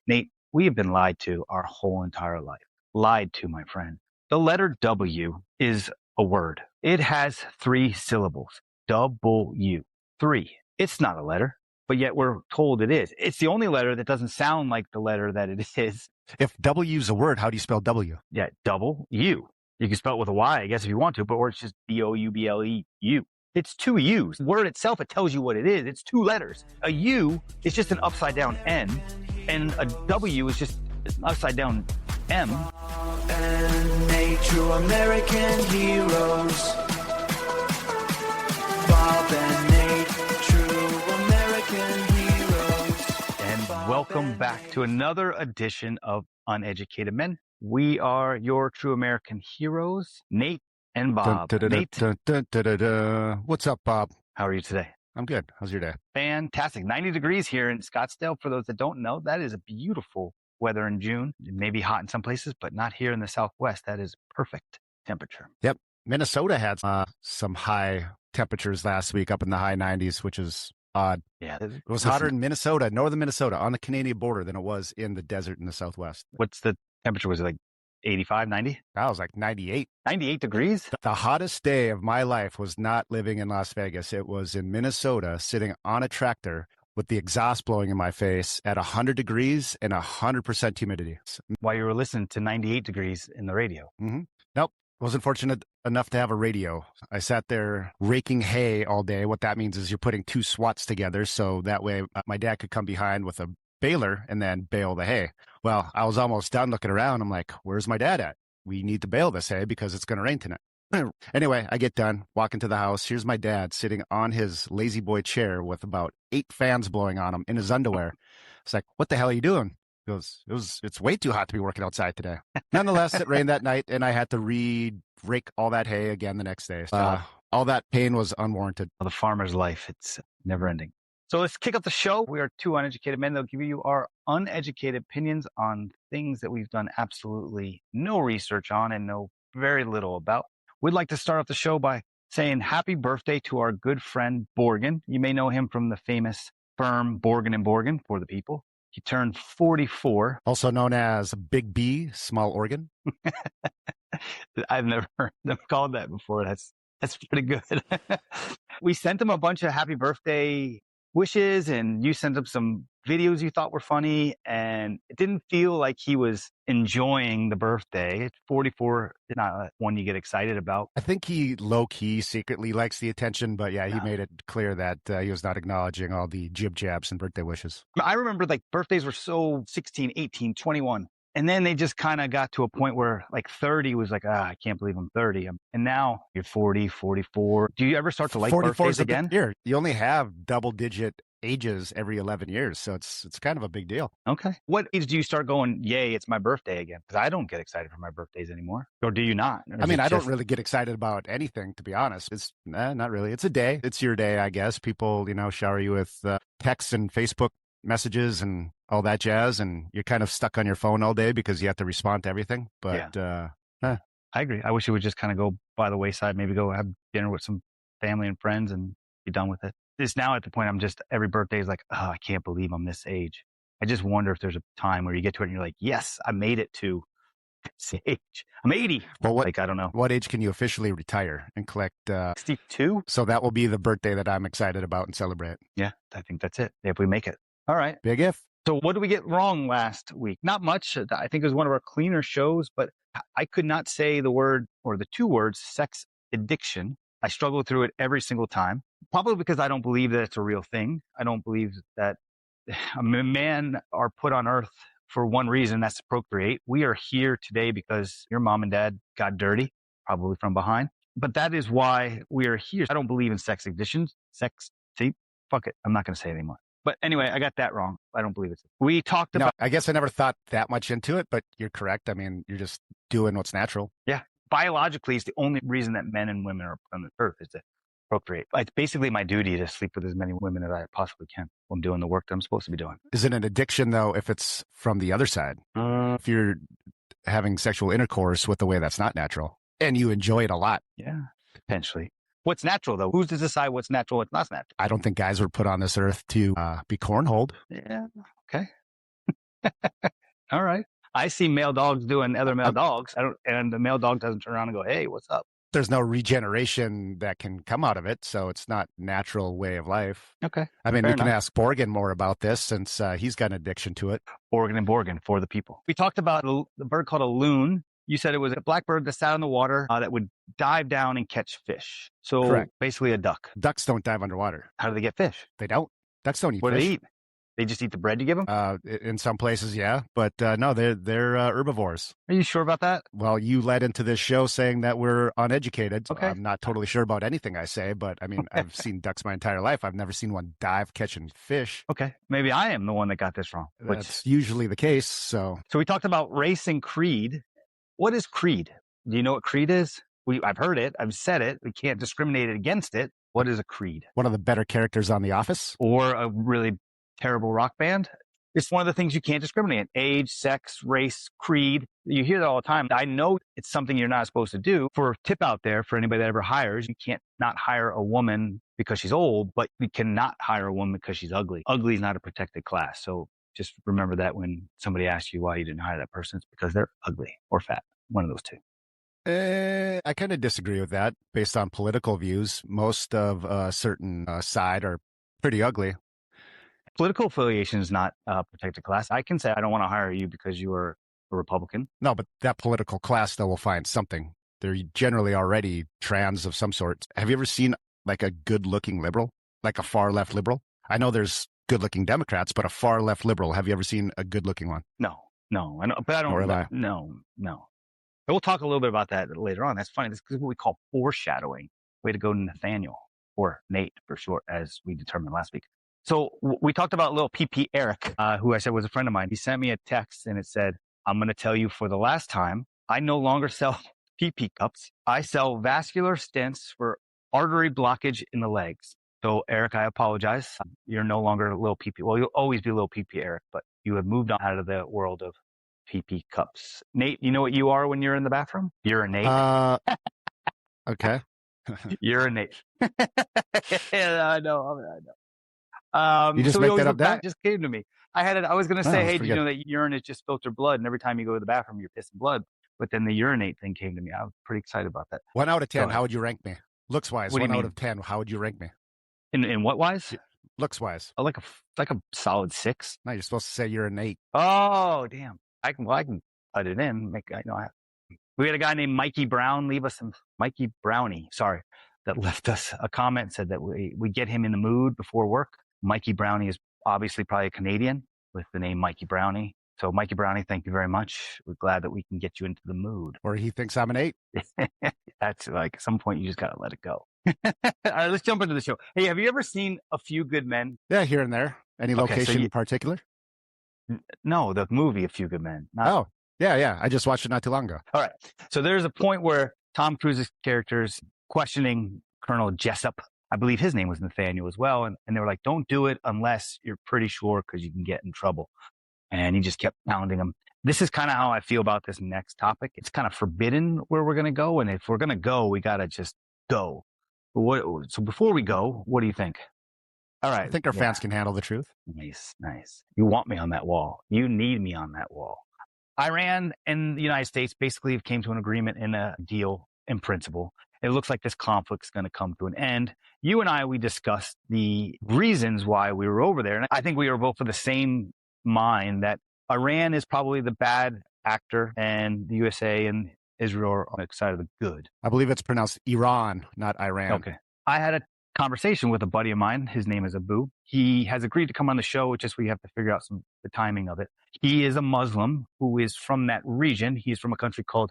Nate, we have been lied to our whole entire life. Lied to, my friend. The letter W is a word. It has 3 syllables. W. 3. It's not a letter, but yet we're told it is. It's the only letter that doesn't sound like the letter that it is. If W is a word, how do you spell W? Yeah, double U. You can spell it with a Y, I guess, if you want to, but or it's just Double-U. It's 2 U's. The word itself, it tells you what it is. It's 2 letters. A U is just an upside down N, and a W is just an upside down M. And eight true American heroes. Bob and Nate, true American heroes. And welcome back to another edition of Uneducated Men. We are your true American heroes, Nate and Bob. Nate, What's up, Bob? how are you today? I'm good. How's your day? Fantastic. 90 degrees here in Scottsdale. For those that don't know, that is a beautiful weather in June. It may be hot in some places, but not here in the Southwest. That is perfect temperature. Yep. Minnesota had some high temperatures last week, up in the high 90s, which is odd. Yeah. It was hotter in Minnesota, northern Minnesota, on the Canadian border than it was in the desert in the Southwest. What's the temperature? Was it like 85, 90? That was like 98. 98 degrees? The hottest day of my life was not living in Las Vegas. It was in Minnesota, sitting on a tractor with the exhaust blowing in my face at 100 degrees and 100% humidity. While you were listening to 98 degrees in the radio. Mm-hmm. Nope. Wasn't fortunate enough to have a radio. I sat there raking hay all day. What that means is you're putting 2 SWATs together, so that way my dad could come behind with a baler and then bale the hay. Well, I was almost done looking around. I'm like, where's my dad at? We need to bale this hay because it's going to rain tonight. Anyway, I get done, walk into the house. Here's my dad sitting on his lazy boy chair with about 8 fans blowing on him in his underwear. It's like, what the hell are you doing? He goes, it's way too hot to be working outside today. Nonetheless, it rained that night, and I had to rake all that hay again the next day. All that pain was unwarranted. The farmer's life, it's never ending. So let's kick off the show. We are 2 uneducated men. They'll give you our uneducated opinions on things that we've done absolutely no research on and know very little about. We'd like to start off the show by saying happy birthday to our good friend Borgen. You may know him from the famous firm Borgen and Borgen for the people. He turned 44. Also known as Big B, small organ. I've never heard them called that before. That's pretty good. We sent him a bunch of happy birthday wishes, and you sent him some videos you thought were funny, and it didn't feel like he was enjoying the birthday. 44 is not one you get excited about. I think he low-key secretly likes the attention, but yeah, he made it clear that he was not acknowledging all the jib-jabs and birthday wishes. I remember like birthdays were so 16, 18, 21. And then they just kind of got to a point where like 30 was like, I can't believe I'm 30. And now you're 40, 44. Do you ever start to like birthdays again? Year. You only have double-digit ages every 11 years, so it's kind of a big deal. Okay. What age do you start going, yay, it's my birthday again? Because I don't get excited for my birthdays anymore. Or do you not? I mean, I don't really get excited about anything, to be honest. It's not really. It's a day. It's your day, I guess. People, shower you with texts and Facebook messages and all that jazz, and you're kind of stuck on your phone all day because you have to respond to everything. But I agree. I wish it would just kind of go by the wayside, maybe go have dinner with some family and friends and be done with it. It's now at the point I'm just, every birthday is like, I can't believe I'm this age. I just wonder if there's a time where you get to it and you're like, yes, I made it to this age. I'm 80. Well, I don't know. What age can you officially retire and collect? 62. So that will be the birthday that I'm excited about and celebrate. Yeah, I think that's it. If we make it. All right. Big if. So what did we get wrong last week? Not much. I think it was one of our cleaner shows, but I could not say the word or the 2 words, sex addiction. I struggle through it every single time, probably because I don't believe that it's a real thing. I don't believe that men are put on earth for one reason, that's to procreate. We are here today because your mom and dad got dirty, probably from behind. But that is why we are here. I don't believe in sex addictions. Fuck it. I'm not going to say it anymore. But anyway, I got that wrong. I don't believe it. We talked about... I guess I never thought that much into it, but you're correct. I mean, you're just doing what's natural. Yeah. Biologically, it's the only reason that men and women are on the earth is to procreate. It's basically my duty to sleep with as many women as I possibly can when I'm doing the work that I'm supposed to be doing. Is it an addiction, though, if it's from the other side? If you're having sexual intercourse with a way that's not natural and you enjoy it a lot? Yeah, potentially. What's natural, though? Who's to decide what's natural, what's not natural? I don't think guys were put on this earth to be cornholed. Yeah, okay. All right. I see male dogs doing other male dogs. And the male dog doesn't turn around and go, "Hey, what's up?" There's no regeneration that can come out of it, so it's not natural way of life. Okay. I mean, Fair we can enough. ask Borgen more about this since he's got an addiction to it. Borgen and Borgen for the people. We talked about the bird called a loon. You said it was a blackbird that sat in the water that would dive down and catch fish. So Correct. basically a duck. Ducks don't dive underwater. How do they get fish? They don't. Ducks don't eat What do fish. they eat? They just eat the bread you give them? In some places, yeah, but no, they're herbivores. Are you sure about that? Well, you led into this show saying that we're uneducated. So Okay. I'm not totally sure about anything I say, but I mean, I've seen ducks my entire life. I've never seen one dive catching fish. Okay. Maybe I am the one that got this wrong. That's usually the case. So we talked about race and creed. What is creed? Do you know what creed is? I've heard it. I've said it. We can't discriminate against it. What is a creed? One of the better characters on The Office? Or a really terrible rock band? It's one of the things you can't discriminate. Age, sex, race, creed. You hear that all the time. I know it's something you're not supposed to do. For a tip out there for anybody that ever hires, you can't not hire a woman because she's old, but you cannot hire a woman because she's ugly. Ugly is not a protected class. So just remember that when somebody asks you why you didn't hire that person, it's because they're ugly or fat. One of those two. I kind of disagree with that based on political views. Most of a certain side are pretty ugly. Political affiliation is not a protected class. I can say I don't want to hire you because you are a Republican. No, but that political class, though, will find something. They're generally already trans of some sort. Have you ever seen like a good-looking liberal, like a far-left liberal? I know there's good-looking Democrats, but a far-left liberal, have you ever seen a good-looking one? No. But I don't. Nor have I. No. But we'll talk a little bit about that later on. That's funny. This is what we call foreshadowing. Way to go, Nathaniel, or Nate for short, as we determined last week. So we talked about little PP Eric, who I said was a friend of mine. He sent me a text and it said, "I'm going to tell you for the last time, I no longer sell PP cups. I sell vascular stents for artery blockage in the legs." So Eric, I apologize. You're no longer little PP. Well, you'll always be little PP Eric, but you have moved on out of the world of PP cups. Nate, you know what you are when you're in the bathroom? Urinate. Okay. Urinate. Yeah, I know. You just so make that up now? That just came to me. I was going to say, Oh, hey, that's did you know that urine is just filtered blood? And every time you go to the bathroom, you're pissing blood. But then the urinate thing came to me. I was pretty excited about that. 1 out of 10, Go how would you rank me? Looks-wise, What do you 1 out mean? of 10, how would you rank me? In what wise? Looks-wise. Like a solid 6. No, you're supposed to say you're an 8. Oh, damn. I can put it in. We had a guy named Mikey Brown leave us some Mikey Brownie. Sorry, that left us a comment and said that we get him in the mood before work. Mikey Brownie is obviously probably a Canadian with the name Mikey Brownie. So Mikey Brownie, thank you very much. We're glad that we can get you into the mood. Or he thinks I'm an 8. That's like at some point you just got to let it go. All right, let's jump into the show. Hey, have you ever seen A Few Good Men? Yeah, here and there. Any location in particular? No, the movie A Few Good Men. Oh, yeah. I just watched it not too long ago. All right. So there's a point where Tom Cruise's character's questioning Colonel Jessup. I believe his name was Nathaniel as well. And they were like, don't do it unless you're pretty sure because you can get in trouble. And he just kept pounding him. This is kind of how I feel about this next topic. It's kind of forbidden where we're going to go. And if we're going to go, we got to just go. So before we go, what do you think? All right. I think our fans can handle the truth. Nice. You want me on that wall. You need me on that wall. Iran and the United States basically came to an agreement in a deal in principle. It looks like this conflict is going to come to an end. You and I, we discussed the reasons why we were over there. And I think we were both of the same mind that Iran is probably the bad actor and the USA and Israel are on the side of the good. I believe it's pronounced Iran, not Iran. Okay. I had a conversation with a buddy of mine. His name is Abu. He has agreed to come on the show. It's just we have to figure out the timing of it. He is a Muslim who is from that region. He's from a country called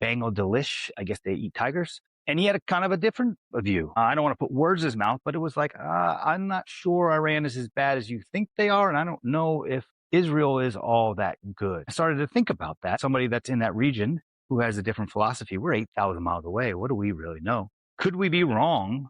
Bangladesh. I guess they eat tigers. And he had a kind of a different view. I don't want to put words in his mouth, but it was like, I'm not sure Iran is as bad as you think they are. And I don't know if Israel is all that good. I started to think about that. Somebody that's in that region who has a different philosophy. We're 8,000 miles away. What do we really know? Could we be wrong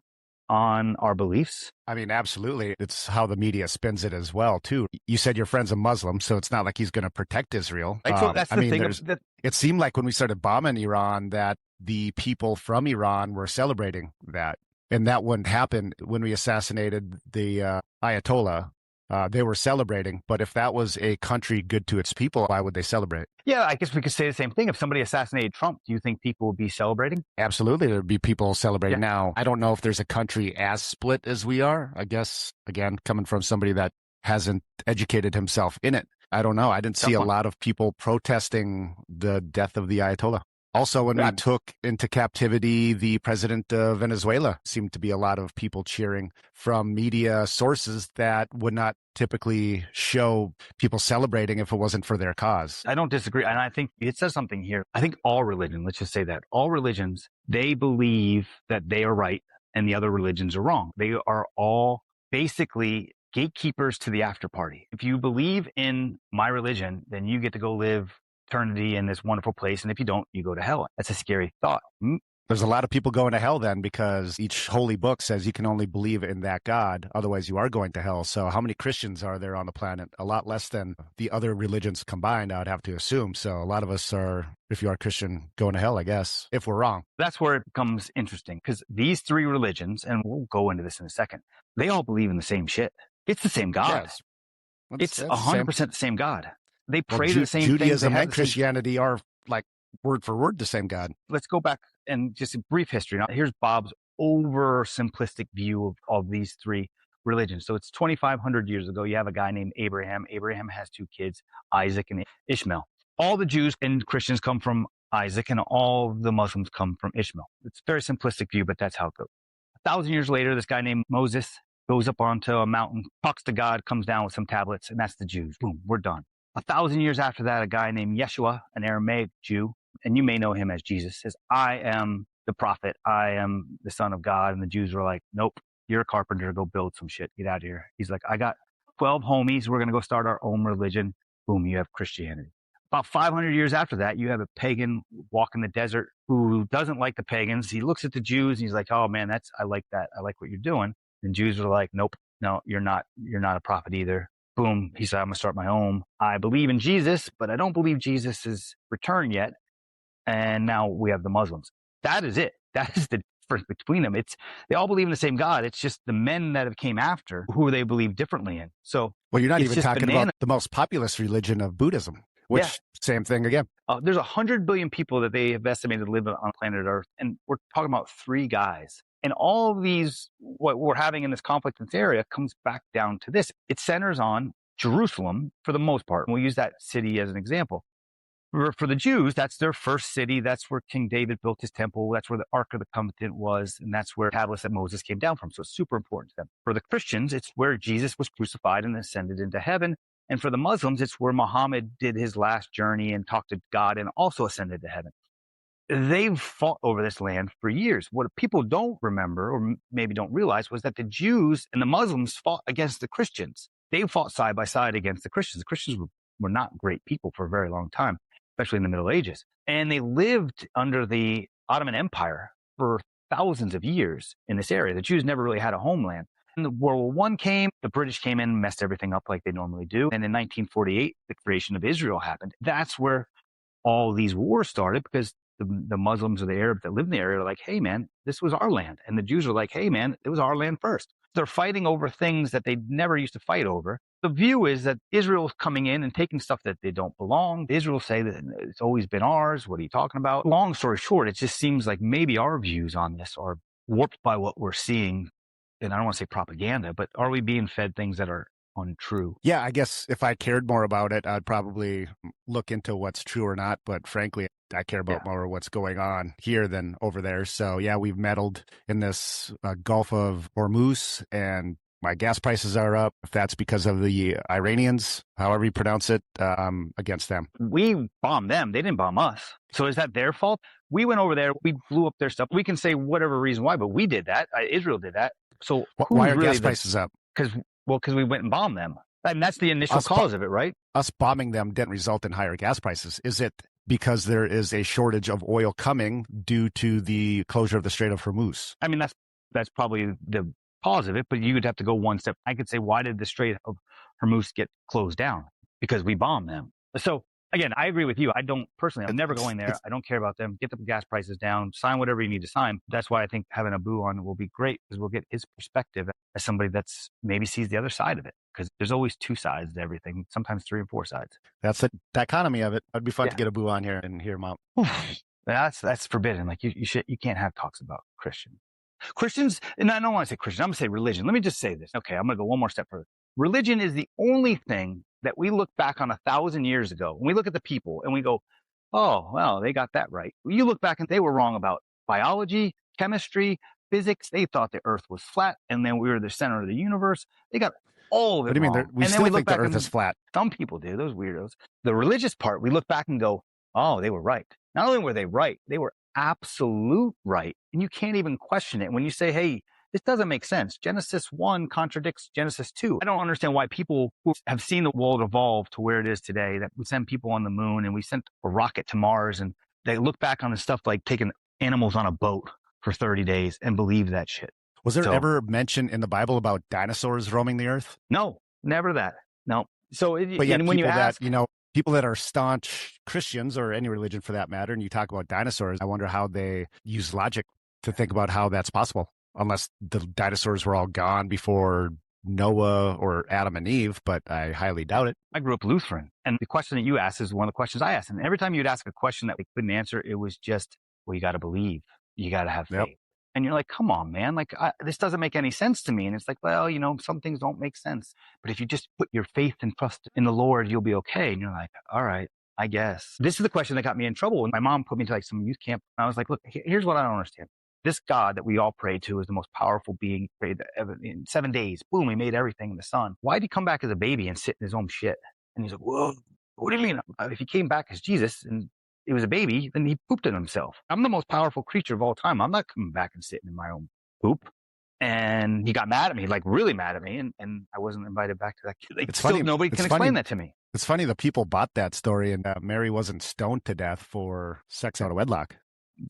on our beliefs? I mean, absolutely. It's how the media spins it as well, too. You said your friend's a Muslim, so it's not like he's going to protect Israel. So that's the thing. It seemed like when we started bombing Iran that the people from Iran were celebrating that. And that wouldn't happen when we assassinated the Ayatollah. They were celebrating, but if that was a country good to its people, why would they celebrate? Yeah, I guess we could say the same thing. If somebody assassinated Trump, do you think people would be celebrating? Absolutely, there'd be people celebrating. Yeah. Now, I don't know if there's a country as split as we are. I guess, again, coming from somebody that hasn't educated himself in it, I don't know. I didn't see a lot of people protesting the death of the Ayatollah. Also, when we took into captivity the president of Venezuela, seemed to be a lot of people cheering from media sources that would not typically show people celebrating if it wasn't for their cause. I don't disagree. And I think it says something here. I think all religion, let's just say that, all religions, they believe that they are right and the other religions are wrong. They are all basically gatekeepers to the after party. If you believe in my religion, then you get to go live eternity in this wonderful place. And if you don't, you go to hell. That's a scary thought. There's a lot of people going to hell then because each holy book says you can only believe in that God. Otherwise, you are going to hell. So how many Christians are there on the planet? A lot less than the other religions combined, I would have to assume. So a lot of us are, if you are Christian, going to hell, I guess, if we're wrong. That's where it becomes interesting because these three religions, and we'll go into this in a second, they all believe in the same shit. It's the same God. It's 100% the same God. They pray to the same thing. Judaism and Christianity are like word for word the same God. Let's go back and just a brief history. Now, here's Bob's oversimplistic view of these three religions. So it's 2,500 years ago. You have a guy named Abraham. Abraham has two kids, Isaac and Ishmael. All the Jews and Christians come from Isaac, and all the Muslims come from Ishmael. It's a very simplistic view, but that's how it goes. 1,000 years later, this guy named Moses goes up onto a mountain, talks to God, comes down with some tablets, and that's the Jews. Boom, we're done. 1,000 years after that, a guy named Yeshua, an Aramaic Jew, and you may know him as Jesus, says, I am the prophet. I am the son of God. And the Jews were like, nope, you're a carpenter. Go build some shit. Get out of here. He's like, I got 12 homies. We're going to go start our own religion. Boom, you have Christianity. About 500 years after that, you have a pagan walking the desert who doesn't like the pagans. He looks at the Jews and he's like, oh man, I like that. I like what you're doing. And Jews are like, nope, no, you're not a prophet either. Boom. He said, I'm going to start my own. I believe in Jesus, but I don't believe Jesus is returned yet. And now we have the Muslims. That is it. That is the difference between them. They all believe in the same God. It's just the men that have came after who they believe differently in. So, well, you're not even talking about the most populous religion of Buddhism, which same thing again. There's 100 billion people that they have estimated live on planet Earth. And we're talking about three guys. And all of these, what we're having in this conflict in this area comes back down to this. It centers on Jerusalem for the most part. And we'll use that city as an example. For the Jews, that's their first city. That's where King David built his temple. That's where the Ark of the Covenant was. And that's where the tablets that Moses came down from. So it's super important to them. For the Christians, it's where Jesus was crucified and ascended into heaven. And for the Muslims, it's where Muhammad did his last journey and talked to God and also ascended to heaven. They've fought over this land for years. What people don't remember or maybe don't realize was that the Jews and the Muslims fought against the Christians. They fought side by side against the Christians. The Christians were not great people for a very long time, especially in the Middle Ages. And they lived under the Ottoman Empire for thousands of years in this area. The Jews never really had a homeland. And World War I came, the British came in and messed everything up like they normally do. And in 1948, the creation of Israel happened. That's where all these wars started because the Muslims or the Arabs that live in the area are like, hey, man, this was our land. And the Jews are like, hey, man, it was our land first. They're fighting over things that they never used to fight over. The view is that Israel is coming in and taking stuff that they don't belong. Israel say that it's always been ours. What are you talking about? Long story short, it just seems like maybe our views on this are warped by what we're seeing. And I don't want to say propaganda, but are we being fed things that are untrue? Yeah, I guess if I cared more about it, I'd probably look into what's true or not. But frankly, I care about more what's going on here than over there. So yeah, we've meddled in this Gulf of Hormuz, and my gas prices are up. If that's because of the Iranians, however you pronounce it, against them. We bombed them. They didn't bomb us. So is that their fault? We went over there. We blew up their stuff. We can say whatever reason why, but we did that. Israel did that. So why are gas prices up? Because we went and bombed them. And that's the initial cause of it, right? Us bombing them didn't result in higher gas prices. Is it because there is a shortage of oil coming due to the closure of the Strait of Hormuz? I mean, that's probably the cause of it, but you would have to go one step. I could say, why did the Strait of Hormuz get closed down? Because we bombed them. So Again, I agree with you. I don't personally, I'm never going there. I don't care about them. Get the gas prices down, sign whatever you need to sign. That's why I think having Abu on will be great, because we'll get his perspective as somebody that's maybe sees the other side of it. Because there's always two sides to everything, sometimes 3 and 4 sides. That's the dichotomy of it. It'd be fun to get Abu on here and hear him out. That's forbidden. Like you can't have talks about Christians, and I don't want to say Christian, I'm going to say religion. Let me just say this. Okay, I'm going to go one more step further. Religion is the only thing that we look back on 1,000 years ago. When we look at the people and we go, oh, well, they got that right. You look back and they were wrong about biology, chemistry, physics. They thought the earth was flat and then we were the center of the universe. They got all of it What do you wrong. mean? We still think the earth is flat. Some people do, those weirdos. The religious part, we look back and go, oh, they were right. Not only were they right, they were absolute right. And you can't even question it. When you say, hey, this doesn't make sense. Genesis 1 contradicts Genesis 2. I don't understand why people who have seen the world evolve to where it is today, that we send people on the moon and we sent a rocket to Mars, and they look back on the stuff like taking animals on a boat for 30 days and believe that shit. Was there ever mention in the Bible about dinosaurs roaming the earth? No, never that. No. So, but yet when you ask, people that are staunch Christians, or any religion for that matter, and you talk about dinosaurs, I wonder how they use logic to think about how that's possible. Unless the dinosaurs were all gone before Noah or Adam and Eve, but I highly doubt it. I grew up Lutheran, and the question that you asked is one of the questions I asked. And every time you'd ask a question that we couldn't answer, it was just, well, you got to believe. You got to have faith. Yep. And you're like, come on, man. Like, this doesn't make any sense to me. And it's like, well, some things don't make sense. But if you just put your faith and trust in the Lord, you'll be okay. And you're like, all right, I guess. This is the question that got me in trouble. When my mom put me to like some youth camp, I was like, look, here's what I don't understand. This God that we all pray to is the most powerful being created ever. In 7 days. Boom, he made everything in the sun. Why'd he come back as a baby and sit in his own shit? And he's like, whoa, what do you mean? If he came back as Jesus and it was a baby, then he pooped in himself. I'm the most powerful creature of all time. I'm not coming back and sitting in my own poop. And he got mad at me, like really mad at me. And I wasn't invited back to that. Like, it's funny. Nobody can explain that to me. It's funny the people bought that story, and Mary wasn't stoned to death for sex out of wedlock.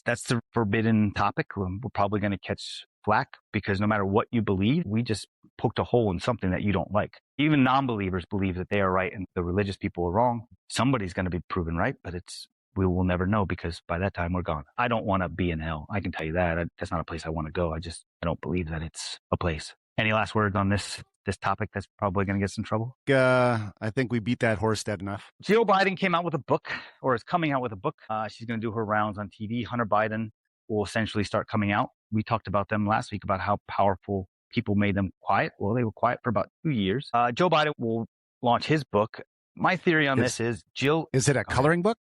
That's the forbidden topic. We're probably going to catch flack because no matter what you believe, we just poked a hole in something that you don't like. Even non-believers believe that they are right and the religious people are wrong. Somebody's going to be proven right, but we will never know because by that time we're gone. I don't want to be in hell. I can tell you that. That's not a place I want to go. I don't believe that it's a place. Any last words on this topic that's probably going to get us in trouble? I think we beat that horse dead enough. Jill Biden came out with a book, or is coming out with a book. She's going to do her rounds on TV. Hunter Biden will essentially start coming out. We talked about them last week about how powerful people made them quiet. Well, they were quiet for about 2 years. Joe Biden will launch his book. My theory on this is Jill. Is it a coloring book?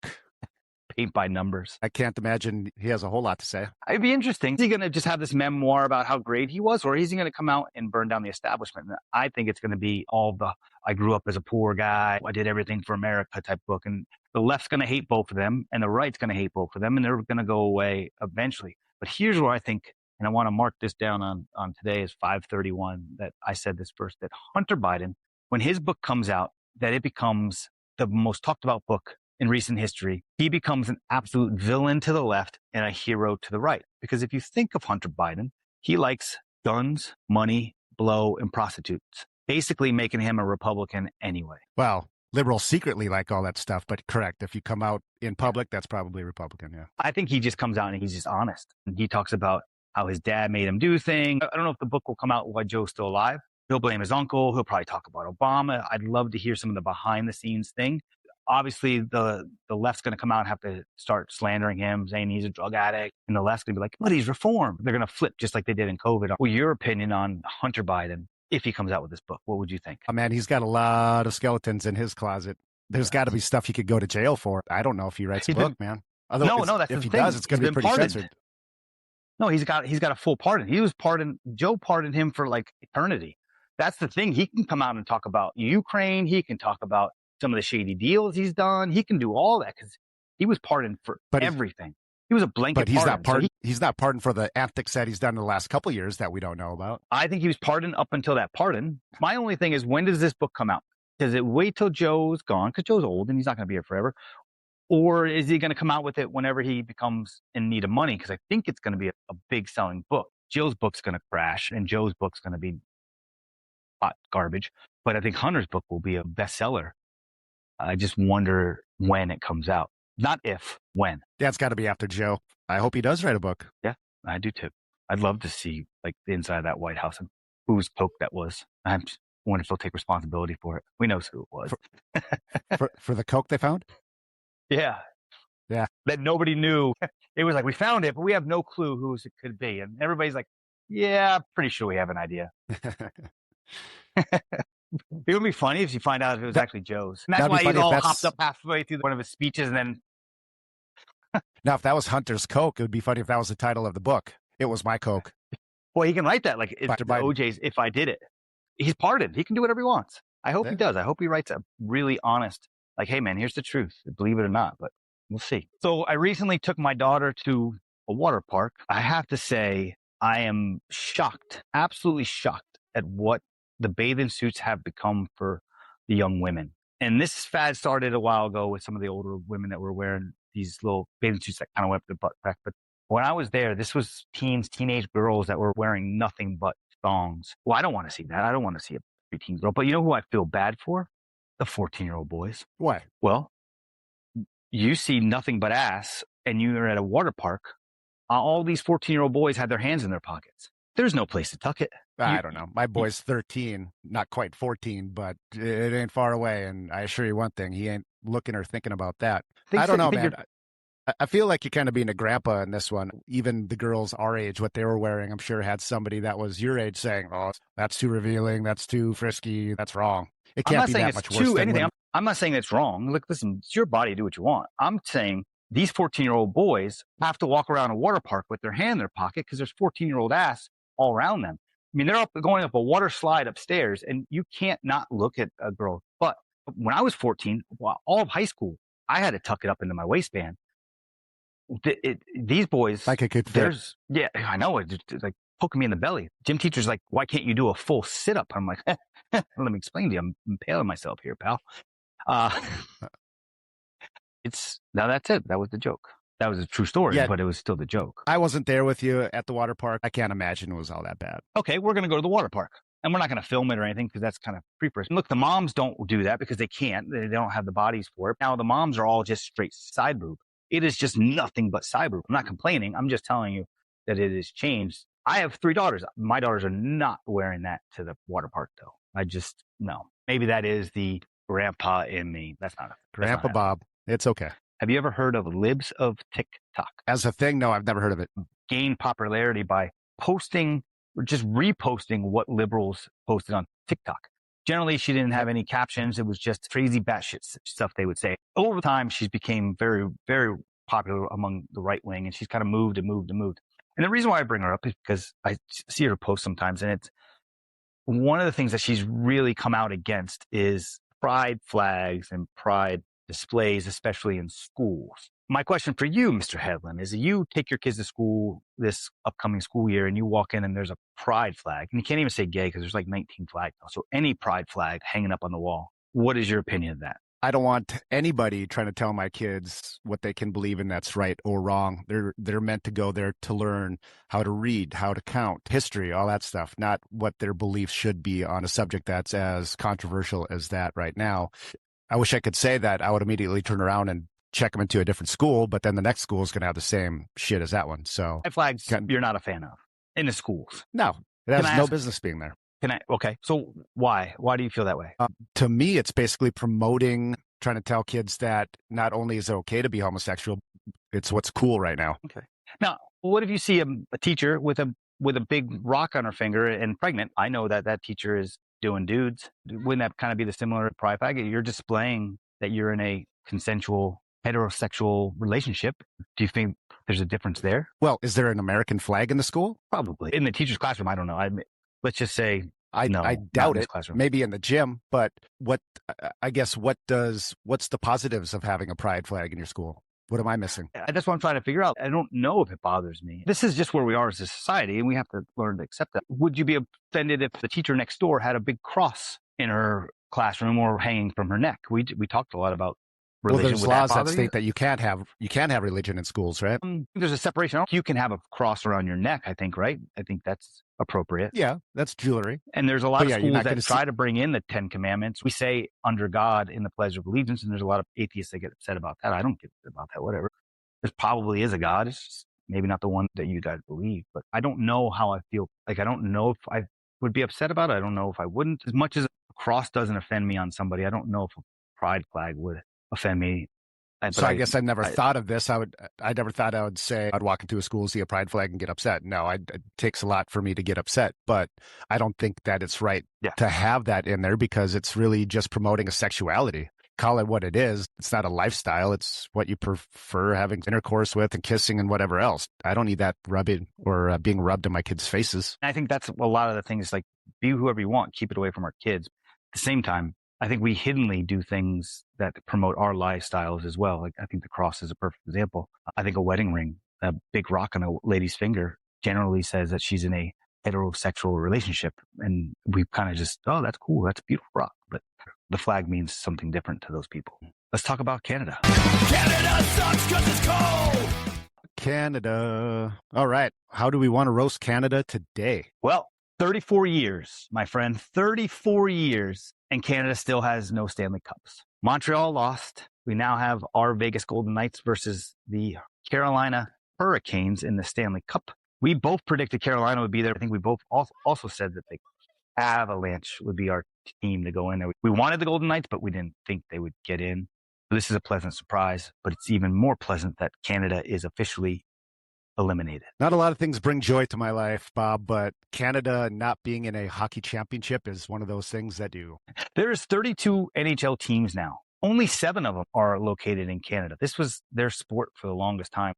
Paint by numbers. I can't imagine he has a whole lot to say. It'd be interesting. Is he going to just have this memoir about how great he was, or is he going to come out and burn down the establishment? And I think it's going to be all the, I grew up as a poor guy, I did everything for America type book. And the left's going to hate both of them, and the right's going to hate both of them, and they're going to go away eventually. But here's where I think, and I want to mark this down on today is 5/31, that I said this first, that Hunter Biden, when his book comes out, that it becomes the most talked about book in recent history. He becomes an absolute villain to the left and a hero to the right. Because if you think of Hunter Biden, he likes guns, money, blow, and prostitutes, basically making him a Republican anyway. Well, liberals secretly like all that stuff, but correct. If you come out in public, that's probably Republican, yeah. I think he just comes out and he's just honest. And he talks about how his dad made him do things. I don't know if the book will come out while Joe's still alive. He'll blame his uncle. He'll probably talk about Obama. I'd love to hear some of the behind the scenes thing. Obviously, the left's going to come out and have to start slandering him, saying he's a drug addict. And the left's going to be like, but he's reformed. They're going to flip just like they did in COVID. Well, your opinion on Hunter Biden, if he comes out with this book, what would you think? Oh, man, he's got a lot of skeletons in his closet. There's got to be stuff he could go to jail for. I don't know if he writes a book, man. No, that's if the he thing. does, it's going to be pretty censored. No, he's got a full pardon. Joe pardoned him for like eternity. That's the thing. He can come out and talk about Ukraine. He can talk about some of the shady deals he's done. He can do all that because he was pardoned for everything. He was a blanket pardon. But he's not pardoned. He's not pardoned for the antics that he's done in the last couple of years that we don't know about. I think he was pardoned up until that pardon. My only thing is, when does this book come out? Does it wait till Joe's gone? Because Joe's old and he's not going to be here forever. Or is he going to come out with it whenever he becomes in need of money? Because I think it's going to be a big selling book. Jill's book's going to crash and Joe's book's going to be hot garbage. But I think Hunter's book will be a bestseller. I just wonder when it comes out. Not if, when. That's got to be after Joe. I hope he does write a book. Yeah, I do too. I'd love to see like the inside of that White House and whose coke that was. I wonder if they'll take responsibility for it. We know who it was. For the coke they found? Yeah. Yeah. That nobody knew. It was like, we found it, but we have no clue whose it could be. And everybody's like, yeah, pretty sure we have an idea. It would be funny if you find out if it was actually Joe's. And that's why he's all hopped up halfway through one of his speeches and then. Now, if that was Hunter's Coke, it would be funny if that was the title of the book. It was my Coke. Well, he can write that like it's OJ's If I Did It. He's pardoned. He can do whatever he wants. I hope he does. I hope he writes a really honest, like, hey, man, here's the truth. Believe it or not, but we'll see. So I recently took my daughter to a water park. I have to say, I am shocked, absolutely shocked at what the bathing suits have become for the young women. And this fad started a while ago with some of the older women that were wearing these little bathing suits that kind of went up the butt crack. But when I was there, this was teenage girls that were wearing nothing but thongs. Well, I don't want to see that. I don't want to see a preteen girl. But you know who I feel bad for? The 14-year-old boys. Why? Well, you see nothing but ass and you're at a water park. All these 14-year-old boys had their hands in their pockets. There's no place to tuck it. I don't know. My boy's 13, not quite 14, but it ain't far away. And I assure you one thing, he ain't looking or thinking about that. I don't know, man. I feel like you're kind of being a grandpa in this one. Even the girls our age, what they were wearing, I'm sure had somebody that was your age saying, oh, that's too revealing. That's too frisky. That's wrong. It can't be that much worse than anything. I'm not saying it's wrong. Look, listen, it's your body. Do what you want. I'm saying these 14-year-old boys have to walk around a water park with their hand in their pocket because there's 14-year-old ass all around them. I mean, they're going up a water slide upstairs, and you can't not look at a girl. But when I was 14, all of high school, I had to tuck it up into my waistband. These boys, like it could fit. Yeah, I know. It's like poking me in the belly. Gym teacher's like, why can't you do a full sit-up? I'm like, let me explain to you. I'm impaling myself here, pal. Now that's it. That was the joke. That was a true story, but it was still the joke. I wasn't there with you at the water park. I can't imagine it was all that bad. Okay, we're going to go to the water park. And we're not going to film it or anything because that's kind of creepers. Look, the moms don't do that because they can't. They don't have the bodies for it. Now, the moms are all just straight side boob. It is just nothing but side boob. I'm not complaining. I'm just telling you that it has changed. I have 3 daughters. My daughters are not wearing that to the water park, though. No. Maybe that is the grandpa in me. That's not Grandpa Bob. It's okay. Have you ever heard of libs of TikTok? As a thing? No, I've never heard of it. Gained popularity by posting or just reposting what liberals posted on TikTok. Generally, she didn't have any captions. It was just crazy batshit stuff they would say. Over time, she's became very, very popular among the right wing, and she's kind of moved and moved and moved. And the reason why I bring her up is because I see her post sometimes, and it's one of the things that she's really come out against is pride flags and pride displays, especially in schools. My question for you, Mr. Headland, is you take your kids to school this upcoming school year and you walk in and there's a pride flag. And you can't even say gay because there's like 19 flags now. So any pride flag hanging up on the wall. What is your opinion of that? I don't want anybody trying to tell my kids what they can believe in that's right or wrong. They're meant to go there to learn how to read, how to count, history, all that stuff, not what their beliefs should be on a subject that's as controversial as that right now. I wish I could say that I would immediately turn around and check them into a different school, but then the next school is going to have the same shit as that one. So flags you're not a fan of in the schools. No, it has no business being there. Okay. So why do you feel that way? To me, it's basically promoting, trying to tell kids that not only is it okay to be homosexual, it's what's cool right now. Okay. Now, what if you see a teacher with a big rock on her finger and pregnant? I know that teacher is doing dudes. Wouldn't that kind of be the similar pride flag? You're displaying that you're in a consensual heterosexual relationship. Do you think there's a difference there? Well, is there an American flag in the school? Probably. In the teacher's classroom, I don't know. Let's just say I doubt it. Maybe in the gym, but what's the positives of having a pride flag in your school? What am I missing? That's what I'm trying to figure out. I don't know if it bothers me. This is just where we are as a society, and we have to learn to accept that. Would you be offended if the teacher next door had a big cross in her classroom or hanging from her neck? We talked a lot about religion. there's Would laws that bother you? state that you can't have religion in schools, right? There's a separation. You can have a cross around your neck, I think, right? I think that's appropriate. Yeah, that's jewelry. And there's a lot But of yeah, you're schools not that gonna try to bring in the 10 Commandments. We say under God in the Pledge of Allegiance, and there's a lot of atheists that get upset about that. I don't get upset about that, whatever. There probably is a God. It's just maybe not the one that you guys believe. But I don't know how I feel. Like, I don't know if I would be upset about it. I don't know if I wouldn't. As much as a cross doesn't offend me on somebody, I don't know if a pride flag would offend me. So I guess I never thought of this. I never thought I would say I'd walk into a school, see a pride flag, and get upset. No, it takes a lot for me to get upset, but I don't think that it's right to have that in there because it's really just promoting a sexuality. Call it what it is. It's not a lifestyle. It's what you prefer having intercourse with and kissing and whatever else. I don't need that rubbing or being rubbed in my kids' faces. I think that's a lot of the things, like, be whoever you want, keep it away from our kids. At the same time, I think we hiddenly do things that promote our lifestyles as well. Like, I think the cross is a perfect example. I think a wedding ring, a big rock on a lady's finger, generally says that she's in a heterosexual relationship. And we kind of just, oh, that's cool. That's a beautiful rock. But the flag means something different to those people. Let's talk about Canada. Canada sucks 'cause it's cold. Canada. All right. How do we want to roast Canada today? Well, 34 years, my friend, 34 years, and Canada still has no Stanley Cups. Montreal lost. We now have our Vegas Golden Knights versus the Carolina Hurricanes in the Stanley Cup. We both predicted Carolina would be there. I think we both also said that the Avalanche would be our team to go in there. We wanted the Golden Knights, but we didn't think they would get in. So this is a pleasant surprise, but it's even more pleasant that Canada is officially eliminated. Not a lot of things bring joy to my life, Bob, but Canada not being in a hockey championship is one of those things that do. There's 32 NHL teams now. Only 7 of them are located in Canada. This was their sport for the longest time.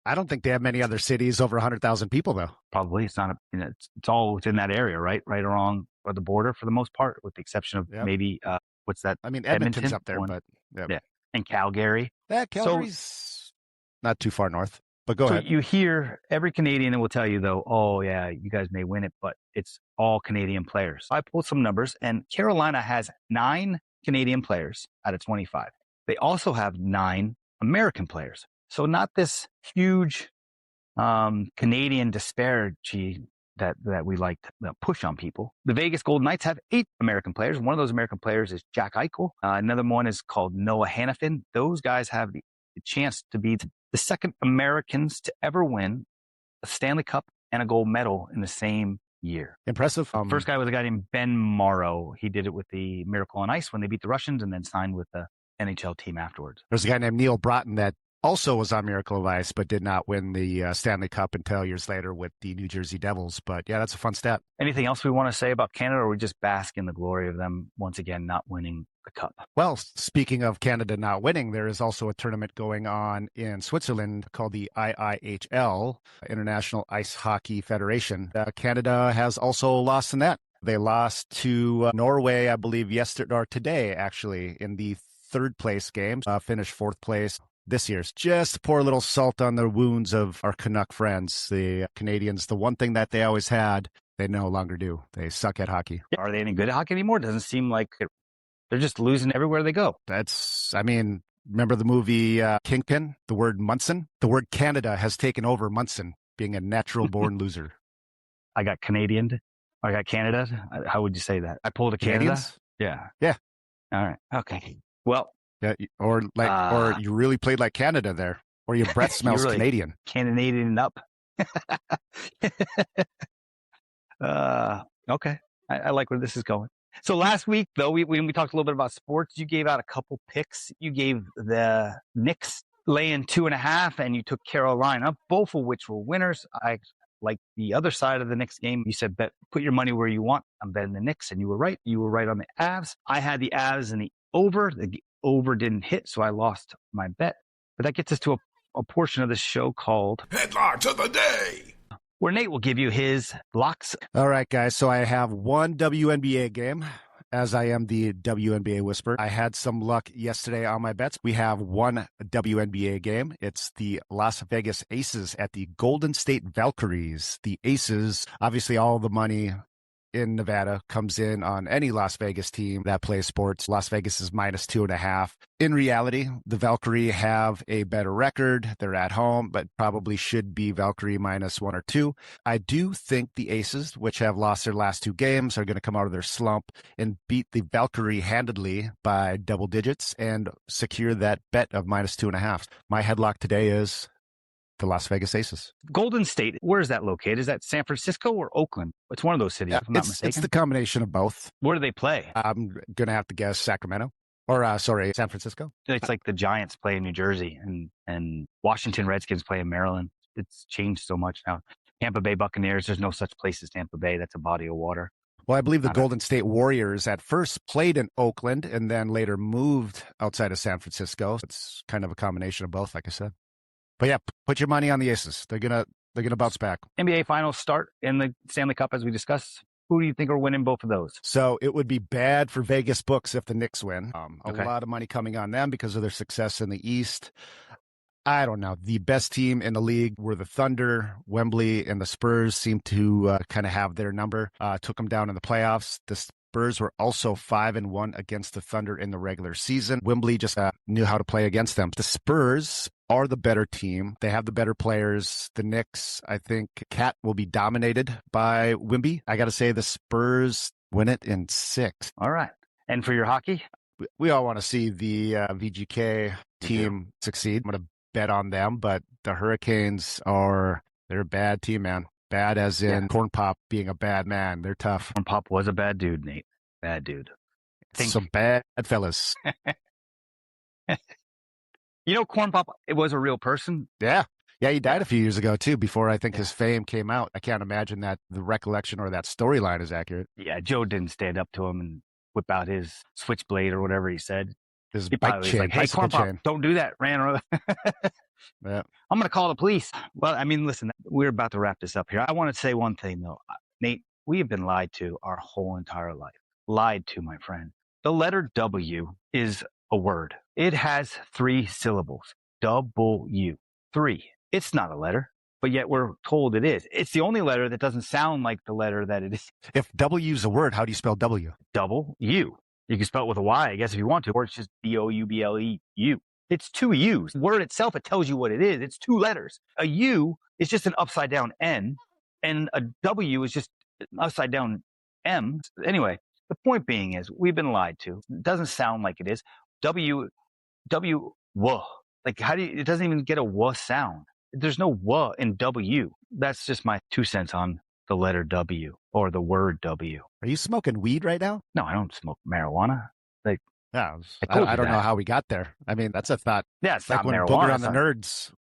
I don't think they have many other cities over 100,000 people, though. Probably it's not it's all within that area, right? Right along the border for the most part, with the exception of maybe what's that? I mean, Edmonton's up there, but yeah, and Calgary. Yeah, Calgary's not too far north. But go ahead. You hear every Canadian will tell you, though, oh, yeah, you guys may win it, but it's all Canadian players. I pulled some numbers, and Carolina has 9 Canadian players out of 25. They also have 9 American players. So not this huge Canadian disparity that we like to push on people. The Vegas Golden Knights have 8 American players. One of those American players is Jack Eichel. Another one is called Noah Hannafin. Those guys have the chance to be the second Americans to ever win a Stanley Cup and a gold medal in the same year. Impressive. First guy was a guy named Ben Morrow. He did it with the Miracle on Ice when they beat the Russians and then signed with the NHL team afterwards. There's a guy named Neil Broughton that also was on Miracle of Ice, but did not win the Stanley Cup until years later with the New Jersey Devils. But yeah, that's a fun stat. Anything Anything else we want to say about Canada, or we just bask in the glory of them once again not winning the cup? Well, speaking of Canada not winning, there is also a tournament going on in Switzerland called the IIHL, International Ice Hockey Federation. Canada has also lost in that. They lost to Norway, I believe, yesterday or today, actually, in the third place game. Finished 4th place. This year's just to pour a little salt on the wounds of our Canuck friends. The Canadians, the one thing that they always had, they no longer do. They suck at hockey. Are they any good at hockey anymore? Doesn't seem like they're just losing everywhere they go. Remember the movie Kingpin? The word Munson? The word Canada has taken over Munson, being a natural-born loser. I got Canadian. I got Canada. How would you say that? I pulled a Canada. Canadians? Yeah. All right. Okay. Well. Yeah, or you really played like Canada there, or your breath smells really Canadian. Canadian up. Okay. I like where this is going. So last week, though, when we talked a little bit about sports, you gave out a couple picks. You gave the Knicks laying 2.5, and you took Carolina, both of which were winners. I like the other side of the Knicks game. You said, put your money where you want. I'm betting the Knicks, and you were right. You were right on the Avs. I had the Avs and the over. The over didn't hit, so I lost my bet. But that gets us to a portion of the show called Headlines of the Day, where Nate will give you his locks. All right, guys. So I have one WNBA game, as I am the WNBA whisperer. I had some luck yesterday on my bets. We have one WNBA game. It's the Las Vegas Aces at the Golden State Valkyries. The Aces, obviously all the money in Nevada comes in on any Las Vegas team that plays sports. Las Vegas is -2.5. In reality, the Valkyrie have a better record. They're at home, but probably should be Valkyrie -1 or 2. I do think the Aces, which have lost their last 2 games, are going to come out of their slump and beat the Valkyrie handedly by double digits and secure that bet of -2.5. My headlock today is the Las Vegas Aces. Golden State, where is that located? Is that San Francisco or Oakland? It's one of those cities, if I'm not mistaken. It's the combination of both. Where do they play? I'm going to have to guess Sacramento. Or, San Francisco. It's like the Giants play in New Jersey and Washington Redskins play in Maryland. It's changed so much now. Tampa Bay Buccaneers, there's no such place as Tampa Bay. That's a body of water. Well, I believe the Golden State Warriors at first played in Oakland and then later moved outside of San Francisco. It's kind of a combination of both, like I said. But yeah, put your money on the Aces. They're gonna bounce back. NBA Finals start in the Stanley Cup, as we discussed. Who do you think are winning both of those? So it would be bad for Vegas books if the Knicks win. Okay. A lot of money coming on them because of their success in the East. I don't know. The best team in the league were the Thunder. Wembley and the Spurs seem to kind of have their number. Took them down in the playoffs. The Spurs were also 5-1 against the Thunder in the regular season. Wembley just knew how to play against them. The Spurs are the better team. They have the better players. The Knicks, I think, Cat will be dominated by Wemby. I got to say the Spurs win it in 6. All right. And for your hockey? We all want to see the VGK team succeed. I'm going to bet on them, but the Hurricanes they're a bad team, man. Bad as in Corn Pop being a bad man. They're tough. Corn Pop was a bad dude, Nate. Bad dude. Some bad fellas. You know, Corn Pop, it was a real person. Yeah. Yeah, he died a few years ago, too, before I think his fame came out. I can't imagine that the recollection or that storyline is accurate. Yeah, Joe didn't stand up to him and whip out his switchblade or whatever he said. His He bike probably was chain, like, hey, bicycle Corn Pop, chain. don't do that, ran. Yeah. I'm going to call the police. Well, I mean, listen, we're about to wrap this up here. I want to say one thing, though. Nate, we have been lied to our whole entire life. Lied to, my friend. The letter W is a word. It has 3 syllables. W. 3. It's not a letter, but yet we're told it is. It's the only letter that doesn't sound like the letter that it is. If W is a word, how do you spell W? Double U. You can spell it with a Y, I guess, if you want to, or it's just D-O-U-B-L-E-U. It's 2 U's. The word itself, it tells you what it is. It's 2 letters. A U is just an upside down N, and a W is just an upside down M. Anyway, the point being is we've been lied to. It doesn't sound like it is. W, W, like it doesn't even get a W sound. There's no W in W. That's just my 2 cents on the letter W or the word W. Are you smoking weed right now? No, I don't smoke marijuana. Yeah, I don't know how we got there. I mean, that's a thought. Yeah, it's like not when marijuana.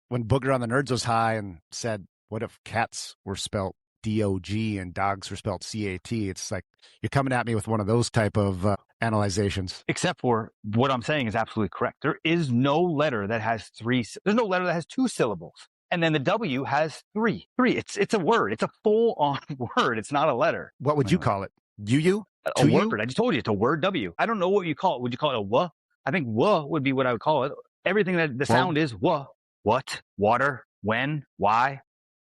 Booger on the Nerds was high and said, what if cats were spelt D-O-G and dogs were spelt C-A-T? It's like you're coming at me with one of those type of analyzations. Except for what I'm saying is absolutely correct. There is no letter that has 3. There's no letter that has 2 syllables. And then the W has 3. It's a word. It's a full-on word. It's not a letter. What would you call it? You? A word. I just told you it's a word W. I don't know what you call it. Would you call it a W? I think W would be what I would call it. Everything that the sound is W. What? Water? When? Why?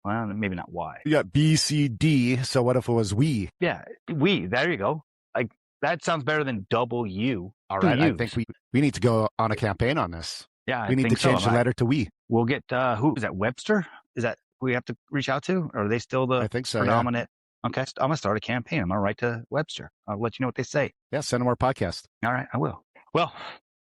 Well, maybe not why. You got B, C, D. So what if it was we? Yeah, we. There you go. Like that sounds better than W. All right. I think we need to go on a campaign on this. Yeah, we need to change the letter to we. We'll get who is that? Webster? Is that who we have to reach out to? Or are they still the I think so, predominant? Yeah. Okay, I'm gonna start a campaign. I'm gonna write to Webster. I'll let you know what they say. Yeah, send them our podcast. All right, I will. Well,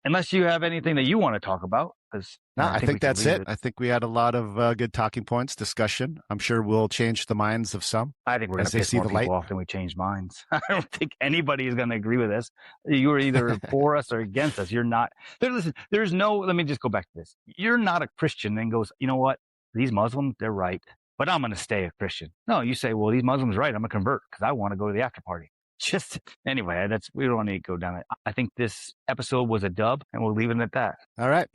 unless you have anything that you want to talk about, because no, I think that's it. I think we had a lot of good talking points, discussion. I'm sure we'll change the minds of some. I think we're going to piss more people off than we change minds. I don't think anybody is going to agree with us. You're either for us or against us. You're not. Listen, there's no. Let me just go back to this. You're not a Christian and goes, you know what? These Muslims, they're right, but I'm going to stay a Christian. No, you say, well, these Muslims are right. I'm going to convert because I want to go to the after party. Just anyway, we don't need to go down it. I think this episode was a dub, and we'll leave it at that. All right.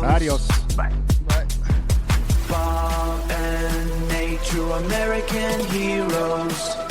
Adios. Bye. Bye. Bob and Nate, true American heroes.